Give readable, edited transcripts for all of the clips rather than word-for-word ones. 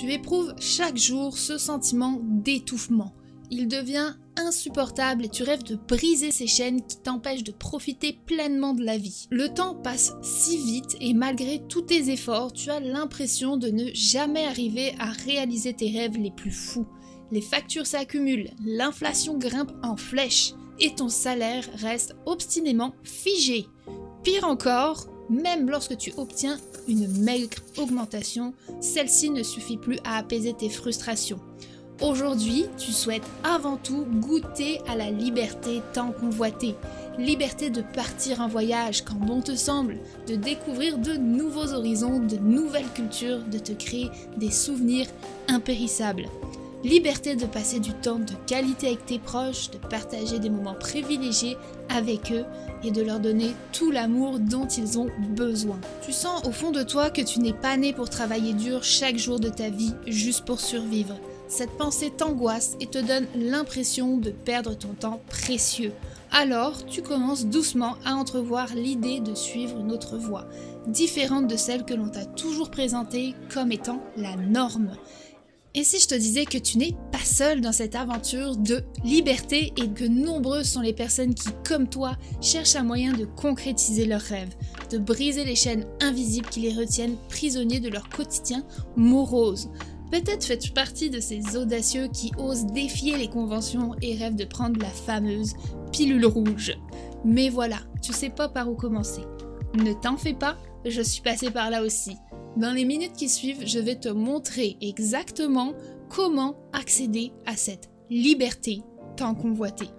Tu éprouves chaque jour ce sentiment d'étouffement. Il devient insupportable et tu rêves de briser ces chaînes qui t'empêchent de profiter pleinement de la vie. Le temps passe si vite et malgré tous tes efforts, tu as l'impression de ne jamais arriver à réaliser tes rêves les plus fous. Les factures s'accumulent, l'inflation grimpe en flèche et ton salaire reste obstinément figé. Pire encore, même lorsque tu obtiens une maigre augmentation, celle-ci ne suffit plus à apaiser tes frustrations. Aujourd'hui, tu souhaites avant tout goûter à la liberté tant convoitée. Liberté de partir en voyage quand bon te semble, de découvrir de nouveaux horizons, de nouvelles cultures, de te créer des souvenirs impérissables. Liberté de passer du temps de qualité avec tes proches, de partager des moments privilégiés avec eux et de leur donner tout l'amour dont ils ont besoin. Tu sens au fond de toi que tu n'es pas né pour travailler dur chaque jour de ta vie juste pour survivre. Cette pensée t'angoisse et te donne l'impression de perdre ton temps précieux. Alors, tu commences doucement à entrevoir l'idée de suivre une autre voie, différente de celle que l'on t'a toujours présentée comme étant la norme. Et si je te disais que tu n'es pas seul dans cette aventure de liberté et que nombreuses sont les personnes qui, comme toi, cherchent un moyen de concrétiser leurs rêves, de briser les chaînes invisibles qui les retiennent prisonniers de leur quotidien morose. Peut-être fais-tu partie de ces audacieux qui osent défier les conventions et rêvent de prendre la fameuse pilule rouge. Mais voilà, tu sais pas par où commencer. Ne t'en fais pas, je suis passée par là aussi. Dans les minutes qui suivent, je vais te montrer exactement comment accéder à cette liberté tant convoitée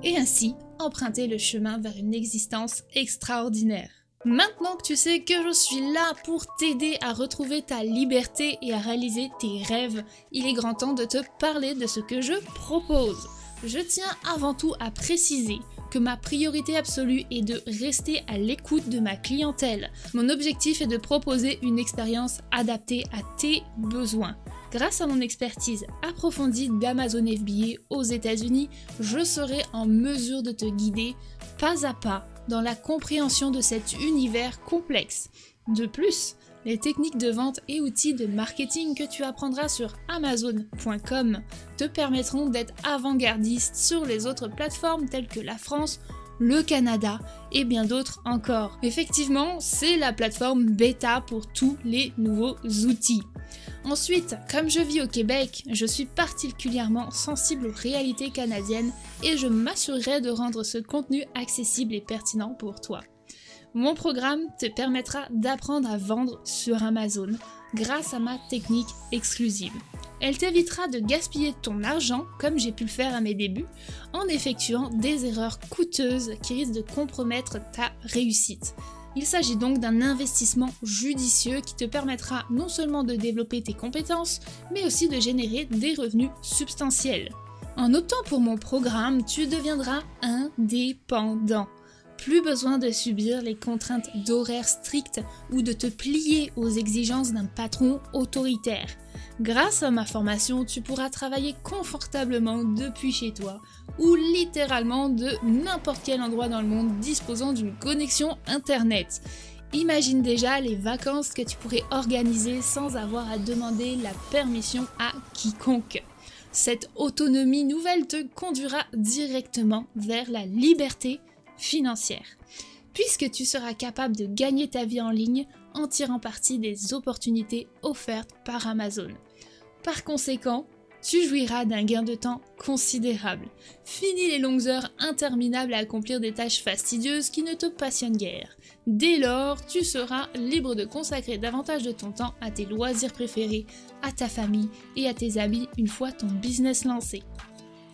et ainsi emprunter le chemin vers une existence extraordinaire. Maintenant que tu sais que je suis là pour t'aider à retrouver ta liberté et à réaliser tes rêves, il est grand temps de te parler de ce que je propose. Je tiens avant tout à préciser que ma priorité absolue est de rester à l'écoute de ma clientèle. Mon objectif est de proposer une expérience adaptée à tes besoins. Grâce à mon expertise approfondie d'Amazon FBA aux États-Unis, je serai en mesure de te guider pas à pas dans la compréhension de cet univers complexe. De plus, les techniques de vente et outils de marketing que tu apprendras sur Amazon.com te permettront d'être avant-gardiste sur les autres plateformes telles que la France, le Canada et bien d'autres encore. Effectivement, c'est la plateforme bêta pour tous les nouveaux outils. Ensuite, comme je vis au Québec, je suis particulièrement sensible aux réalités canadiennes et je m'assurerai de rendre ce contenu accessible et pertinent pour toi. Mon programme te permettra d'apprendre à vendre sur Amazon grâce à ma technique exclusive. Elle t'évitera de gaspiller ton argent, comme j'ai pu le faire à mes débuts, en effectuant des erreurs coûteuses qui risquent de compromettre ta réussite. Il s'agit donc d'un investissement judicieux qui te permettra non seulement de développer tes compétences, mais aussi de générer des revenus substantiels. En optant pour mon programme, tu deviendras indépendant. Plus besoin de subir les contraintes d'horaires stricts ou de te plier aux exigences d'un patron autoritaire. Grâce à ma formation, tu pourras travailler confortablement depuis chez toi ou littéralement de n'importe quel endroit dans le monde disposant d'une connexion internet. Imagine déjà les vacances que tu pourrais organiser sans avoir à demander la permission à quiconque. Cette autonomie nouvelle te conduira directement vers la liberté financière, puisque tu seras capable de gagner ta vie en ligne en tirant parti des opportunités offertes par Amazon. Par conséquent, tu jouiras d'un gain de temps considérable. Fini les longues heures interminables à accomplir des tâches fastidieuses qui ne te passionnent guère. Dès lors, tu seras libre de consacrer davantage de ton temps à tes loisirs préférés, à ta famille et à tes amis une fois ton business lancé.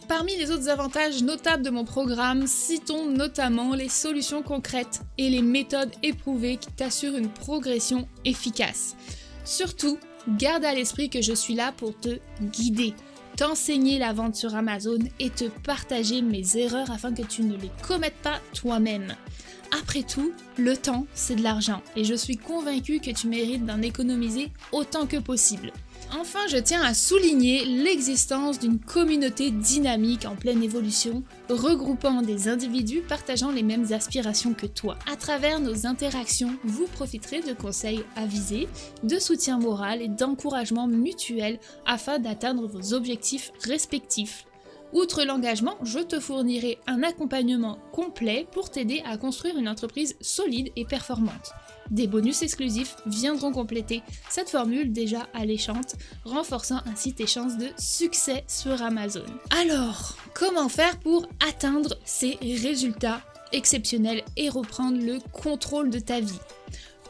Parmi les autres avantages notables de mon programme, citons notamment les solutions concrètes et les méthodes éprouvées qui t'assurent une progression efficace. Surtout, garde à l'esprit que je suis là pour te guider, t'enseigner la vente sur Amazon et te partager mes erreurs afin que tu ne les commettes pas toi-même. Après tout, le temps, c'est de l'argent et je suis convaincue que tu mérites d'en économiser autant que possible. Enfin, je tiens à souligner l'existence d'une communauté dynamique en pleine évolution, regroupant des individus partageant les mêmes aspirations que toi. À travers nos interactions, vous profiterez de conseils avisés, de soutien moral et d'encouragement mutuel afin d'atteindre vos objectifs respectifs. Outre l'engagement, je te fournirai un accompagnement complet pour t'aider à construire une entreprise solide et performante. Des bonus exclusifs viendront compléter cette formule déjà alléchante, renforçant ainsi tes chances de succès sur Amazon. Alors, comment faire pour atteindre ces résultats exceptionnels et reprendre le contrôle de ta vie?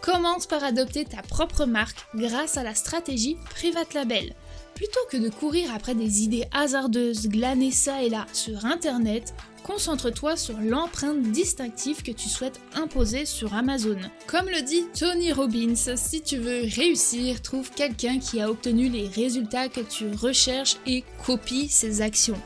Commence par adopter ta propre marque grâce à la stratégie Private Label. Plutôt que de courir après des idées hasardeuses glanées ça et là sur internet, concentre-toi sur l'empreinte distinctive que tu souhaites imposer sur Amazon. Comme le dit Tony Robbins, si tu veux réussir, trouve quelqu'un qui a obtenu les résultats que tu recherches et copie ses actions.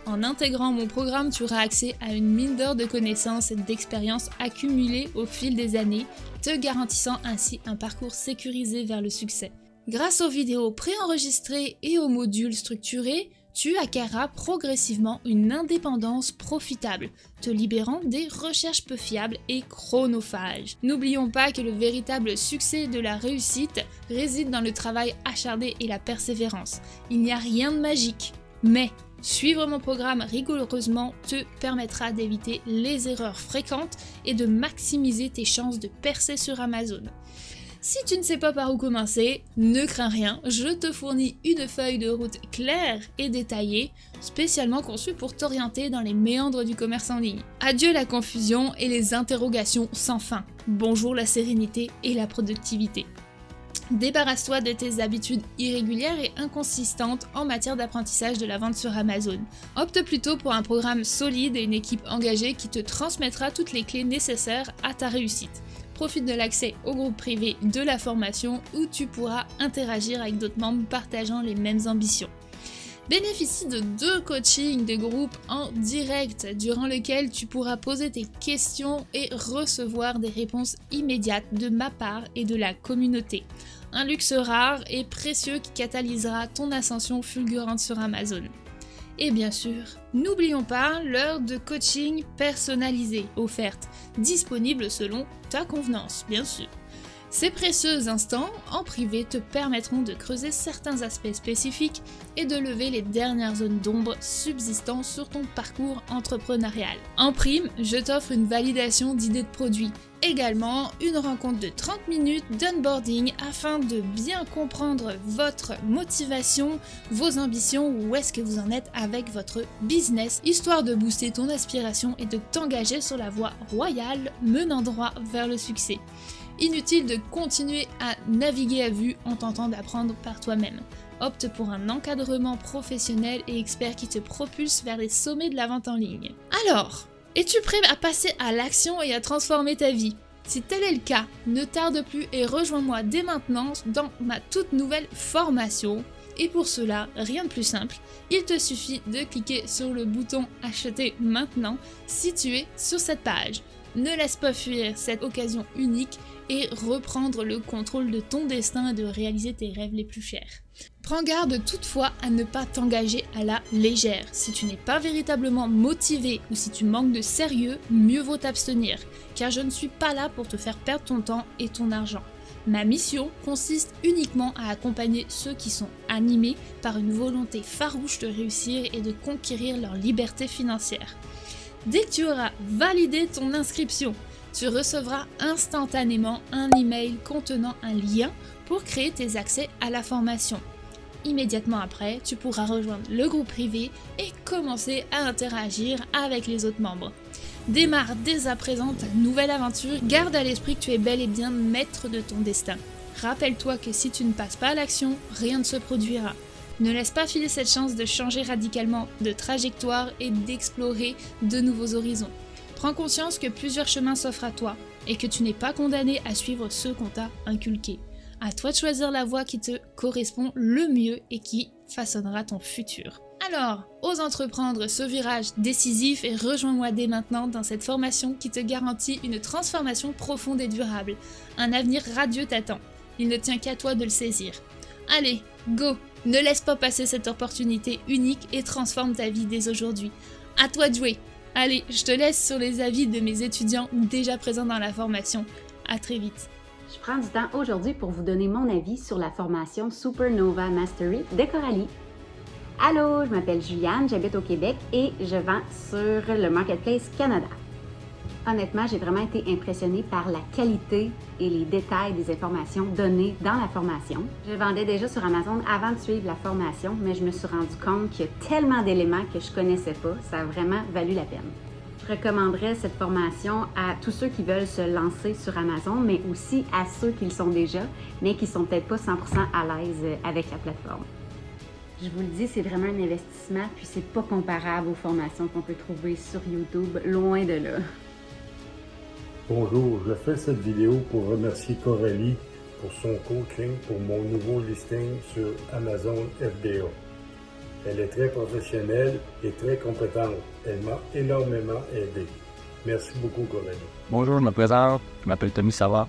En intégrant mon programme, tu auras accès à une mine d'or de connaissances et d'expériences accumulées au fil des années, te garantissant ainsi un parcours sécurisé vers le succès. Grâce aux vidéos préenregistrées et aux modules structurés, tu acquerras progressivement une indépendance profitable, te libérant des recherches peu fiables et chronophages. N'oublions pas que le véritable succès de la réussite réside dans le travail acharné et la persévérance. Il n'y a rien de magique, mais suivre mon programme rigoureusement te permettra d'éviter les erreurs fréquentes et de maximiser tes chances de percer sur Amazon. Si tu ne sais pas par où commencer, ne crains rien, je te fournis une feuille de route claire et détaillée, spécialement conçue pour t'orienter dans les méandres du commerce en ligne. Adieu la confusion et les interrogations sans fin. Bonjour la sérénité et la productivité. Débarrasse-toi de tes habitudes irrégulières et inconsistantes en matière d'apprentissage de la vente sur Amazon. Opte plutôt pour un programme solide et une équipe engagée qui te transmettra toutes les clés nécessaires à ta réussite. Profite de l'accès au groupe privé de la formation où tu pourras interagir avec d'autres membres partageant les mêmes ambitions. Bénéficie de 2 coachings de groupe en direct durant lesquels tu pourras poser tes questions et recevoir des réponses immédiates de ma part et de la communauté. Un luxe rare et précieux qui catalysera ton ascension fulgurante sur Amazon. Et bien sûr, n'oublions pas l'heure de coaching personnalisée offerte, disponible selon ta convenance, bien sûr. Ces précieux instants en privé te permettront de creuser certains aspects spécifiques et de lever les dernières zones d'ombre subsistant sur ton parcours entrepreneurial. En prime, je t'offre une validation d'idées de produits. Également, une rencontre de 30 minutes d'onboarding afin de bien comprendre votre motivation, vos ambitions, où est-ce que vous en êtes avec votre business, histoire de booster ton aspiration et de t'engager sur la voie royale menant droit vers le succès. Inutile de continuer à naviguer à vue en tentant d'apprendre par toi-même. Opte pour un encadrement professionnel et expert qui te propulse vers les sommets de la vente en ligne. Alors, es-tu prêt à passer à l'action et à transformer ta vie? Si tel est le cas, ne tarde plus et rejoins-moi dès maintenant dans ma toute nouvelle formation. Et pour cela, rien de plus simple, il te suffit de cliquer sur le bouton Acheter maintenant situé sur cette page. Ne laisse pas fuir cette occasion unique et reprendre le contrôle de ton destin et de réaliser tes rêves les plus chers. Prends garde toutefois à ne pas t'engager à la légère. Si tu n'es pas véritablement motivé ou si tu manques de sérieux, mieux vaut t'abstenir, car je ne suis pas là pour te faire perdre ton temps et ton argent. Ma mission consiste uniquement à accompagner ceux qui sont animés par une volonté farouche de réussir et de conquérir leur liberté financière. Dès que tu auras validé ton inscription, tu recevras instantanément un email contenant un lien pour créer tes accès à la formation. Immédiatement après, tu pourras rejoindre le groupe privé et commencer à interagir avec les autres membres. Démarre dès à présent ta nouvelle aventure, garde à l'esprit que tu es bel et bien maître de ton destin. Rappelle-toi que si tu ne passes pas à l'action, rien ne se produira. Ne laisse pas filer cette chance de changer radicalement de trajectoire et d'explorer de nouveaux horizons. Prends conscience que plusieurs chemins s'offrent à toi et que tu n'es pas condamné à suivre ceux qu'on t'a inculqués. À toi de choisir la voie qui te correspond le mieux et qui façonnera ton futur. Alors, ose entreprendre ce virage décisif et rejoins-moi dès maintenant dans cette formation qui te garantit une transformation profonde et durable. Un avenir radieux t'attend. Il ne tient qu'à toi de le saisir. Allez, go! Ne laisse pas passer cette opportunité unique et transforme ta vie dès aujourd'hui. À toi de jouer! Allez, je te laisse sur les avis de mes étudiants déjà présents dans la formation. À très vite! Je prends du temps aujourd'hui pour vous donner mon avis sur la formation Supernova Mastery de Coralie. Allô, je m'appelle Juliane, j'habite au Québec et je vends sur le Marketplace Canada. Honnêtement, j'ai vraiment été impressionnée par la qualité et les détails des informations données dans la formation. Je vendais déjà sur Amazon avant de suivre la formation, mais je me suis rendu compte qu'il y a tellement d'éléments que je ne connaissais pas. Ça a vraiment valu la peine. Je recommanderais cette formation à tous ceux qui veulent se lancer sur Amazon, mais aussi à ceux qui le sont déjà, mais qui ne sont peut-être pas 100% à l'aise avec la plateforme. Je vous le dis, c'est vraiment un investissement, puis c'est pas comparable aux formations qu'on peut trouver sur YouTube, loin de là. Bonjour, je fais cette vidéo pour remercier Coralie pour son coaching pour mon nouveau listing sur Amazon FBA. Elle est très professionnelle et très compétente. Elle m'a énormément aidé. Merci beaucoup, Coralie. Bonjour, je me présente. Je m'appelle Tommy Savard.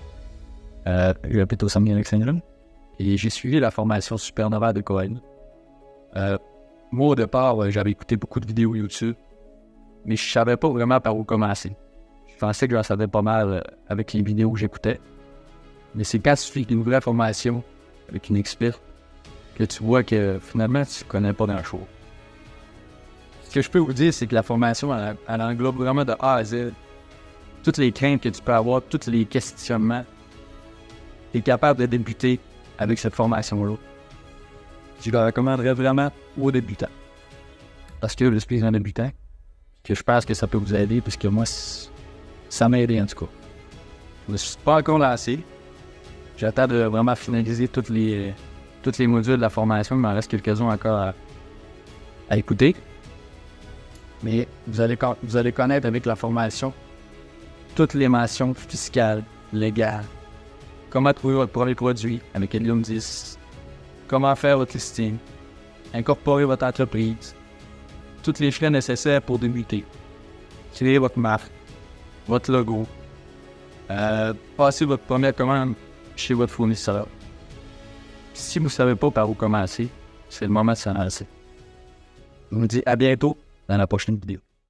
J'habite au Saguenay-Lac-Saint-Jean et j'ai suivi la formation Supernova de Coralie. Moi, au départ, j'avais écouté beaucoup de vidéos YouTube, mais je savais pas vraiment par où commencer. Je pensais que j'en savais pas mal avec les vidéos que j'écoutais. Mais c'est quand tu fais une vraie formation avec une experte que tu vois que finalement, tu connais pas grand-chose. Ce que je peux vous dire, c'est que la formation, elle englobe vraiment de A à Z. Toutes les craintes que tu peux avoir, tous les questionnements. Tu es capable de débuter avec cette formation-là. Je la recommanderais vraiment aux débutants. Parce que je suis un débutant, que je pense que ça peut vous aider, puisque moi, ça m'a aidé en tout cas. Je ne suis pas encore lancé. J'attends de vraiment finaliser tous les modules de la formation. Il m'en reste quelques-uns encore à écouter. Mais vous allez connaître avec la formation toutes les mentions fiscales, légales, comment trouver votre premier produit avec Helium 10, comment faire votre listing, incorporer votre entreprise, tous les frais nécessaires pour débuter, créer votre marque, votre logo, passer votre première commande chez votre fournisseur. Si vous ne savez pas par où commencer, c'est le moment de s'en lancer. Je vous dis à bientôt dans la prochaine vidéo.